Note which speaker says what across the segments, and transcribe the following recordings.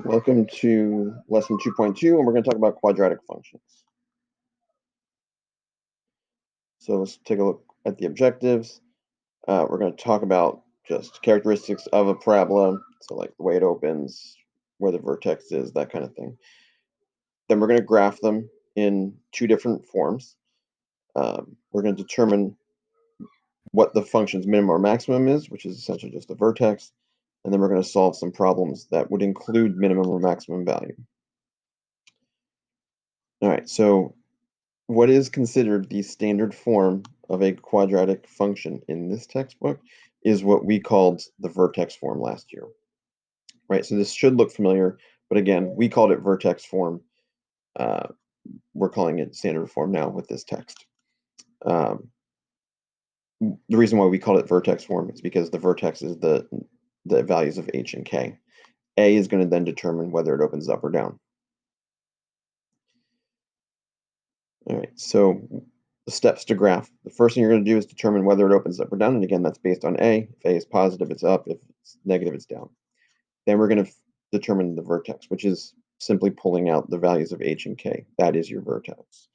Speaker 1: Welcome to lesson 2.2, and we're going to talk about quadratic functions. So let's take a look at the objectives. We're going to talk about just characteristics of a parabola, so like the way it opens, where the vertex is, that kind of thing. Then we're going to graph them in two different forms. We're going to determine what the function's minimum or maximum is, which is essentially just the vertex, and then we're going to solve some problems that would include minimum or maximum value. All right, so what is considered the standard form of a quadratic function in this textbook is what we called the vertex form last year, right? So this should look familiar, but again, we called it vertex form. We're calling it standard form now with this text. The reason why we call it vertex form is because the vertex is the values of h and k. A is going to then determine whether it opens up or down. All right, so the steps to graph. The first thing you're going to do is determine whether it opens up or down. And again, that's based on A. If A is positive, it's up. If it's negative, it's down. Then we're going to determine the vertex, which is simply pulling out the values of h and k. That is your vertex.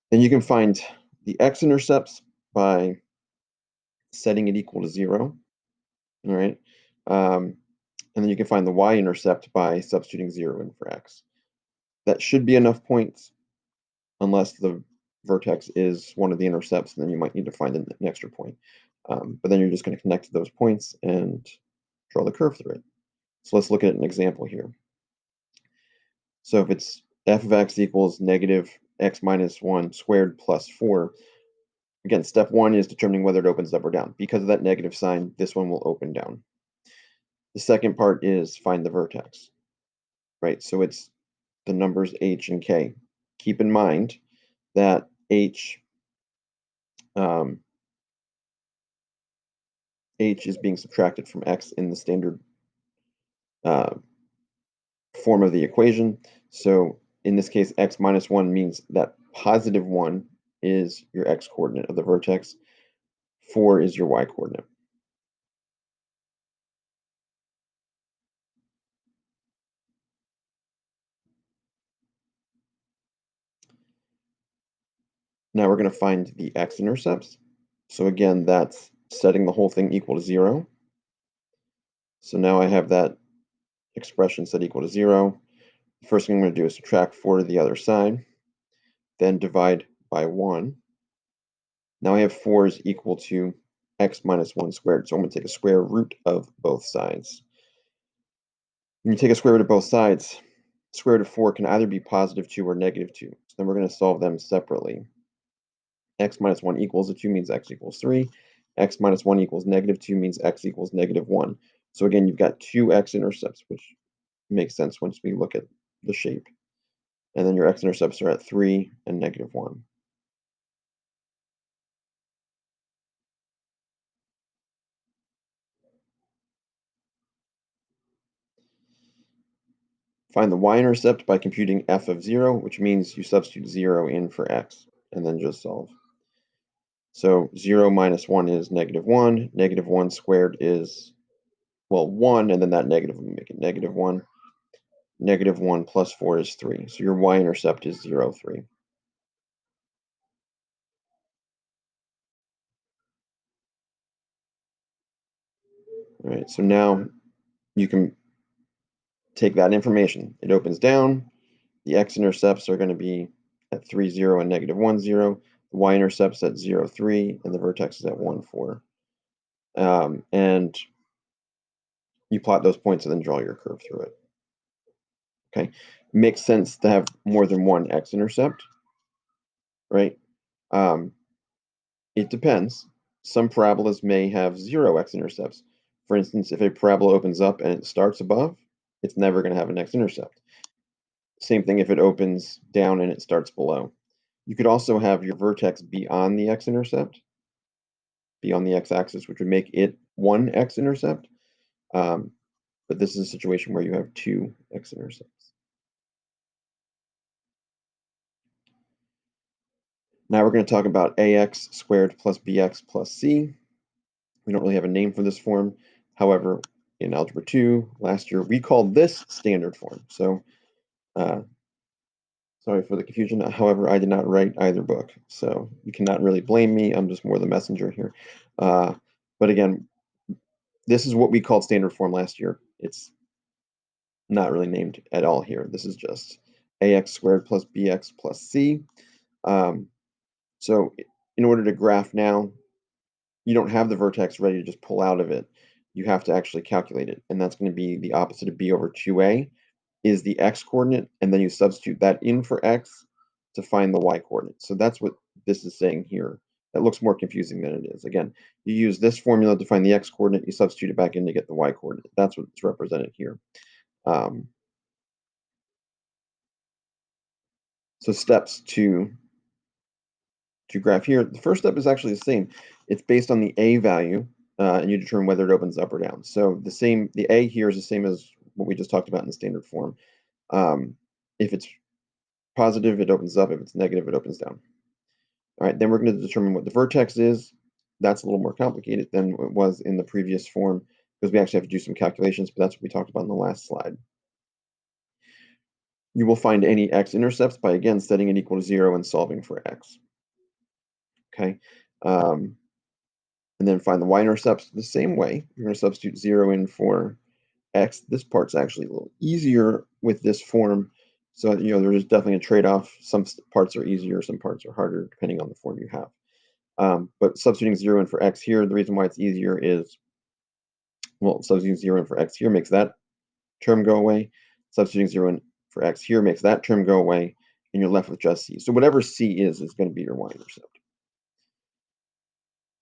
Speaker 1: Then you can find the x-intercepts by setting it equal to 0. All right. And then you can find the y-intercept by substituting 0 in for x. That should be enough points, unless the vertex is one of the intercepts, and then you might need to find an extra point. But then you're just going to connect to those points and draw the curve through it. So let's look at an example here. So if it's f of x equals negative x minus 1 squared plus 4, again, step 1 is determining whether it opens up or down. Because of that negative sign, this one will open down. The second part is find the vertex, right? So it's the numbers h and k. Keep in mind that h is being subtracted from x in the standard form of the equation. So in this case, x minus 1 means that positive 1 is your x-coordinate of the vertex. 4 is your y-coordinate. Now we're going to find the x-intercepts. So again, that's setting the whole thing equal to 0. So now I have that expression set equal to 0. The first thing I'm going to do is subtract 4 to the other side, then divide by 1. Now I have 4 is equal to x minus 1 squared, so I'm going to take a square root of both sides. When you take a square root of both sides, square root of 4 can either be positive 2 or negative 2. So then we're going to solve them separately. X minus 1 equals 2 means x equals 3. X minus 1 equals negative 2 means x equals negative 1. So again, you've got two x-intercepts, which makes sense once we look at the shape. And then your x-intercepts are at 3 and negative 1. Find the y-intercept by computing f of 0, which means you substitute 0 in for x, and then just solve. So 0 minus 1 is negative 1. Negative 1 squared is, well, 1, and then that negative will make it negative 1. Negative 1 plus 4 is 3. So your y-intercept is 0, 3. All right, so now you can take that information. It opens down. The x-intercepts are going to be at 3, 0, and negative 1, 0. The y-intercept's at 0, 3, and the vertex is at 1, 4. And you plot those points and then draw your curve through it. Okay, makes sense to have more than one x-intercept, right? It depends. Some parabolas may have 0 x-intercepts. For instance, if a parabola opens up and it starts above, it's never going to have an x-intercept. Same thing if it opens down and it starts below. You could also have your vertex be on the x-intercept, be on the x-axis, which would make it one x-intercept. But this is a situation where you have two x-intercepts. Now we're going to talk about ax squared plus bx plus c. We don't really have a name for this form. However, in Algebra 2 last year. We called this standard form. So sorry for the confusion. However, I did not write either book, so you cannot really blame me. I'm just more the messenger here. But again, this is what we called standard form last year. It's not really named at all here. This is just ax squared plus bx plus c. So in order to graph now, you don't have the vertex ready to just pull out of it. You have to actually calculate it, and that's going to be the opposite of b over 2a is the x coordinate, and then you substitute that in for x to find the y coordinate. So that's what this is saying here. That looks more confusing than it is. Again, you use this formula to find the x coordinate, you substitute it back in to get the y coordinate. That's what's represented here. So steps to graph here. The first step is actually the same. It's based on the a value, and you determine whether it opens up or down. So the a here is the same as what we just talked about in the standard form. If it's positive, it opens up. If it's negative, it opens down. All right, then we're going to determine what the vertex is. That's a little more complicated than it was in the previous form because we actually have to do some calculations, but that's what we talked about in the last slide. You will find any x-intercepts by, again, setting it equal to 0 and solving for x. Okay, and then find the y-intercepts the same way. You're going to substitute 0 in for x. This part's actually a little easier with this form. So, there's definitely a trade-off. Some parts are easier, some parts are harder, depending on the form you have. But substituting 0 in for x here, the reason why it's easier is, well, substituting 0 in for x here makes that term go away. Substituting 0 in for x here makes that term go away, and you're left with just c. So whatever c is going to be your y-intercept.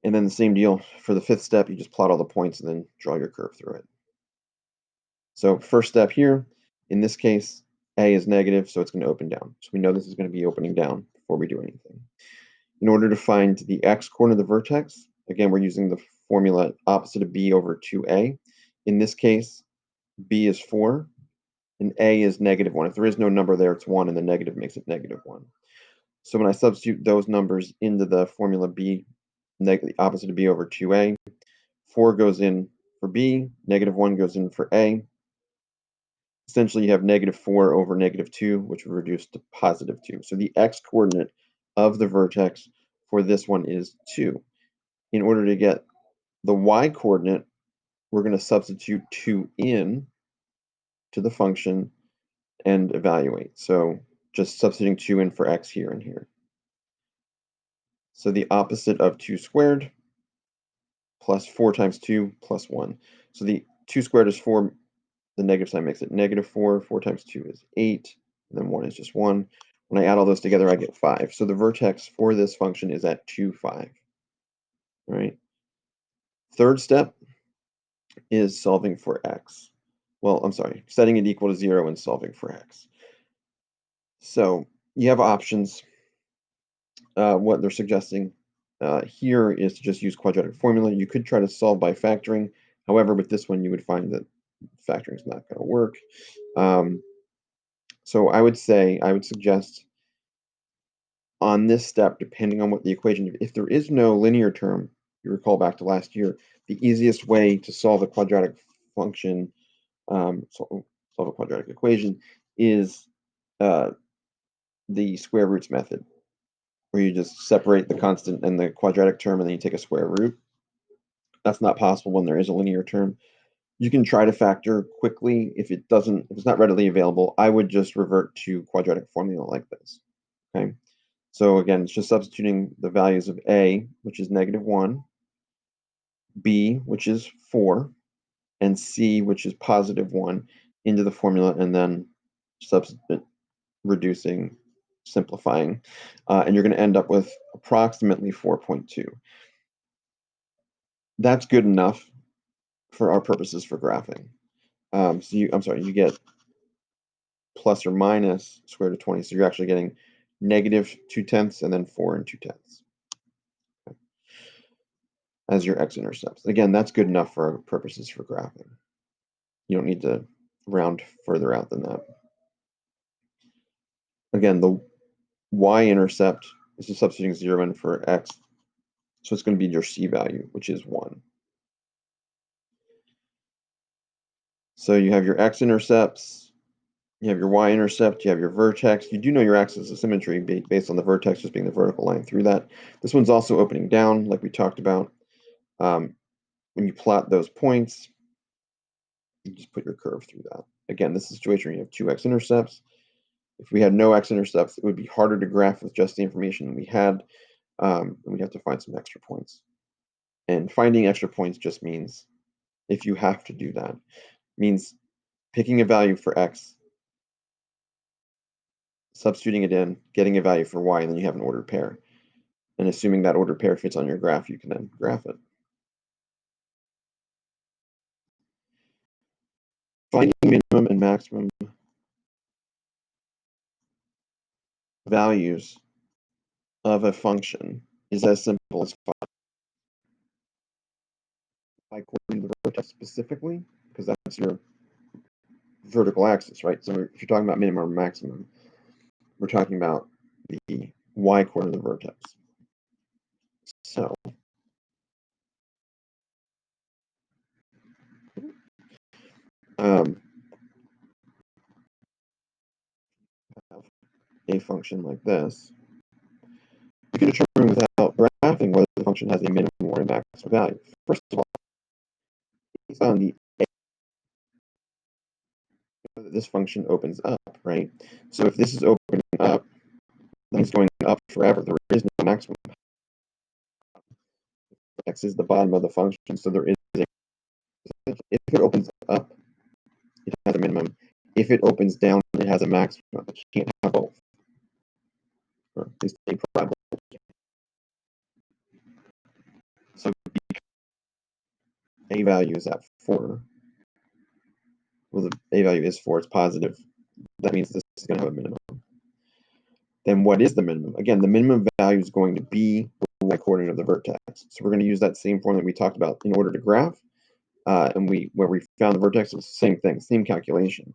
Speaker 1: And then the same deal for the fifth step, you just plot all the points and then draw your curve through it. So first step here, in this case, a is negative, so it's going to open down. So we know this is going to be opening down before we do anything. In order to find the x coordinate of the vertex, again, we're using the formula opposite of b over 2a. In this case, b is 4, and a is negative 1. If there is no number there, it's 1, and the negative makes it negative 1. So when I substitute those numbers into the formula b, the opposite of b over 2a, 4 goes in for b, negative 1 goes in for a. Essentially, you have negative 4 over negative 2, which will reduce to positive 2. So the x coordinate of the vertex for this one is 2. In order to get the y coordinate, we're going to substitute 2 in to the function and evaluate. So just substituting 2 in for x here and here. So the opposite of 2 squared plus 4 times 2 plus 1. So the 2 squared is 4. The negative sign makes it negative 4. 4 times 2 is 8. And then 1 is just 1. When I add all those together, I get 5. So the vertex for this function is at 2, 5. All right. Third step is solving for x. Well, I'm sorry, setting it equal to 0 and solving for x. So you have options. What they're suggesting here is to just use quadratic formula. You could try to solve by factoring. However, with this one, you would find that factoring is not going to work. So I would suggest on this step, depending on what the equation, if there is no linear term, you recall back to last year, the easiest way to solve a quadratic function, solve a quadratic equation, is the square roots method, where you just separate the constant and the quadratic term, and then you take a square root. That's not possible when there is a linear term. You can try to factor quickly. If it's not readily available, I would just revert to quadratic formula like this. Okay. So again, it's just substituting the values of a, which is negative 1, b, which is 4, and c, which is positive 1, into the formula, and then substitute, reducing, simplifying, and you're going to end up with approximately 4.2. That's good enough for our purposes for graphing. You get plus or minus square root of 20, so you're actually getting negative 2/10 and then 4 and 2/10 as your x-intercepts. Again, that's good enough for our purposes for graphing. You don't need to round further out than that. Again, the y-intercept is just substituting 0 in for x, so it's going to be your c value, which is 1. So you have your x-intercepts, you have your y-intercept, you have your vertex. You do know your axis of symmetry based on the vertex just being the vertical line through that. This one's also opening down, like we talked about. When you plot those points, you just put your curve through that. Again, this is a situation where you have two x-intercepts. If we had no x-intercepts, it would be harder to graph with just the information we had, and we'd have to find some extra points. And finding extra points just means, if you have to do that, means picking a value for x, substituting it in, getting a value for y, and then you have an ordered pair. And assuming that ordered pair fits on your graph, you can then graph it. Finding minimum and maximum values of a function is as simple as by coordinating the vertex specifically, because that's your vertical axis, right? So if you're talking about minimum or maximum, we're talking about the y coordinate of the vertex. So have a function like this, you can determine without graphing whether the function has a minimum or a maximum value. First of all, based on the this function opens up, right? So if this is opening up, then it's going up forever. There is no maximum. X is the bottom of the function, so there is a, if it opens up, it has a minimum. If it opens down, it has a maximum. It can't have both. Or at least a probability. So a value is at 4. Well, the a value is 4. It's positive. That means this is going to have a minimum. Then what is the minimum? Again, the minimum value is going to be the y coordinate of the vertex. So we're going to use that same formula we talked about in order to graph. And where we found the vertex, it's the same thing, same calculation.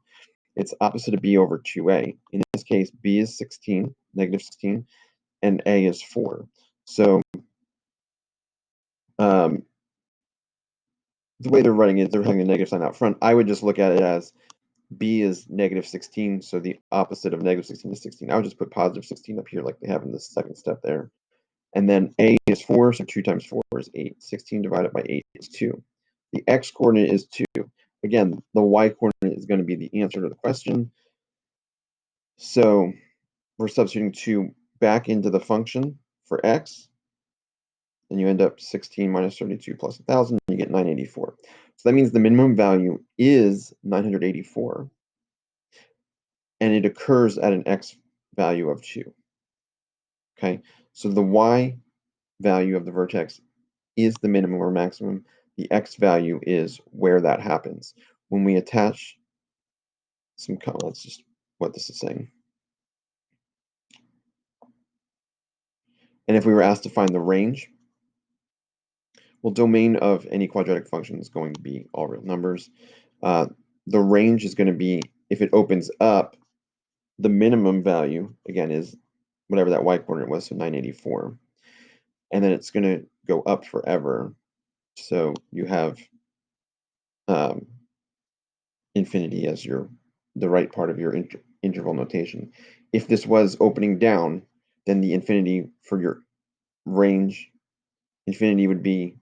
Speaker 1: It's opposite of b over 2a. In this case, b is 16, negative 16, and a is 4. So the way they're writing it, they're having a negative sign out front. I would just look at it as b is negative 16, so the opposite of negative 16 is 16. I would just put positive 16 up here like they have in the second step there. And then a is 4, so 2 times 4 is 8. 16 divided by 8 is 2. The x-coordinate is 2. Again, the y-coordinate is going to be the answer to the question. So we're substituting 2 back into the function for x, and you end up 16 minus 32 plus 1,000, and you get 984. So that means the minimum value is 984, and it occurs at an x value of 2. Okay, so the y value of the vertex is the minimum or maximum. The x value is where that happens. When we attach some, let's just what this is saying. And if we were asked to find the range, well, domain of any quadratic function is going to be all real numbers. The range is going to be, if it opens up, the minimum value, again, is whatever that y coordinate was, so 984. And then it's going to go up forever. So you have infinity as the right part of your interval notation. If this was opening down, then the infinity for your range, infinity would be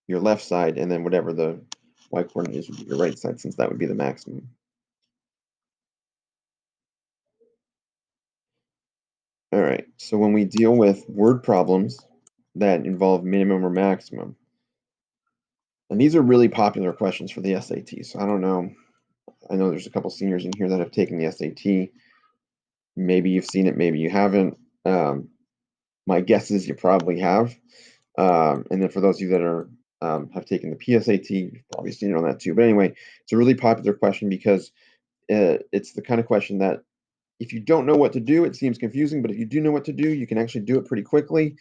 Speaker 1: your left side, and then whatever the y coordinate is would be your right side, since that would be the maximum. All right, so when we deal with word problems that involve minimum or maximum, and these are really popular questions for the SAT, so I don't know. I know there's a couple seniors in here that have taken the SAT. Maybe you've seen it, maybe you haven't. My guess is you probably have. And then for those of you that are have taken the PSAT, you've probably seen it on that too. But anyway, it's a really popular question because it's the kind of question that if you don't know what to do, it seems confusing. But if you do know what to do, you can actually do it pretty quickly.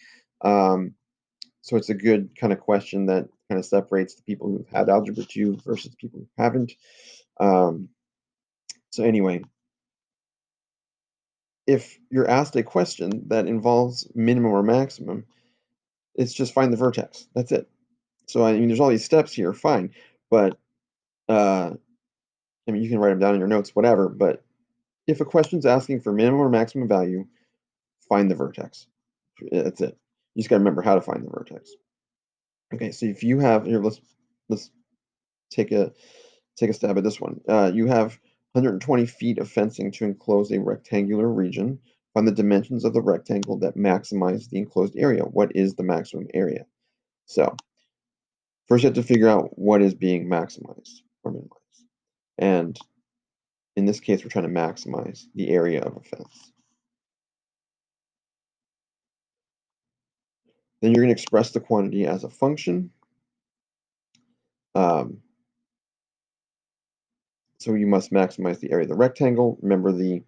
Speaker 1: So it's a good kind of question that kind of separates the people who've had Algebra 2 versus people who haven't. So anyway, if you're asked a question that involves minimum or maximum, it's just find the vertex. That's it. So I mean, there's all these steps here, fine, but I mean, you can write them down in your notes, whatever, but if a question's asking for minimum or maximum value, find the vertex. That's it. You just got to remember how to find the vertex. Okay, so if you have here, let's take a stab at this one. You have 120 feet of fencing to enclose a rectangular region. Find the dimensions of the rectangle that maximize the enclosed area. What is the maximum area? So first you have to figure out what is being maximized or minimized. And in this case, we're trying to maximize the area of a fence. Then you're going to express the quantity as a function. Um, so you must maximize the area of the rectangle. Remember the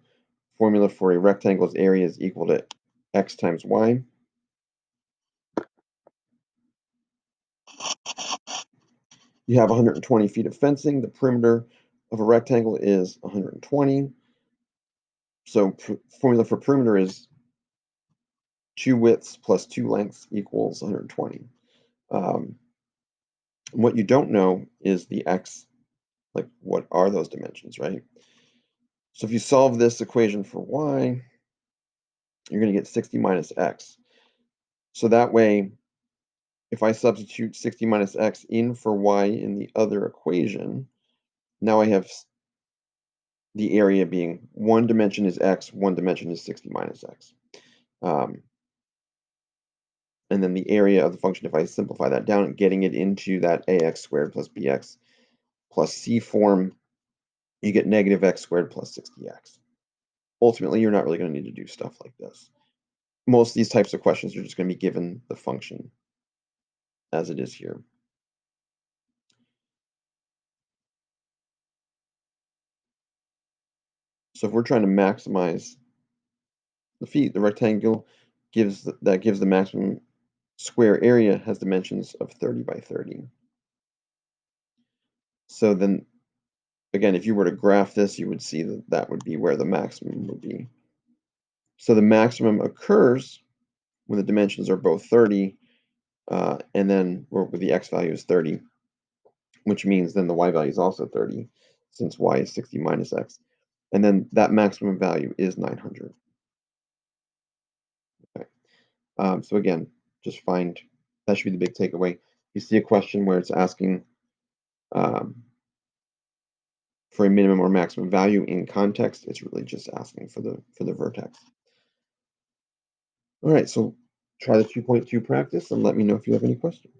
Speaker 1: formula for a rectangle's area is equal to x times y. You have 120 feet of fencing. The perimeter of a rectangle is 120. So formula for perimeter is 2 widths plus 2 lengths equals 120. What you don't know is the x, like what are those dimensions, right? So if you solve this equation for y, you're going to get 60 minus x. So that way, if I substitute 60 minus x in for y in the other equation, now I have the area being one dimension is x, one dimension is 60 minus x. And then the area of the function, if I simplify that down, getting it into that ax squared plus bx plus c form, you get negative x squared plus 60x. Ultimately, you're not really going to need to do stuff like this. Most of these types of questions are just going to be given the function as it is here. So if we're trying to maximize the feet, the rectangle gives the maximum square area has dimensions of 30 by 30. So then, again, if you were to graph this, you would see that that would be where the maximum would be. So the maximum occurs when the dimensions are both 30, and then where the x value is 30, which means then the y value is also 30, since y is 60 minus x. And then that maximum value is 900. Okay. So again, just find, that should be the big takeaway. You see a question where it's asking for a minimum or maximum value in context, it's really just asking for the vertex. All right, so try the 2.2 practice and let me know if you have any questions.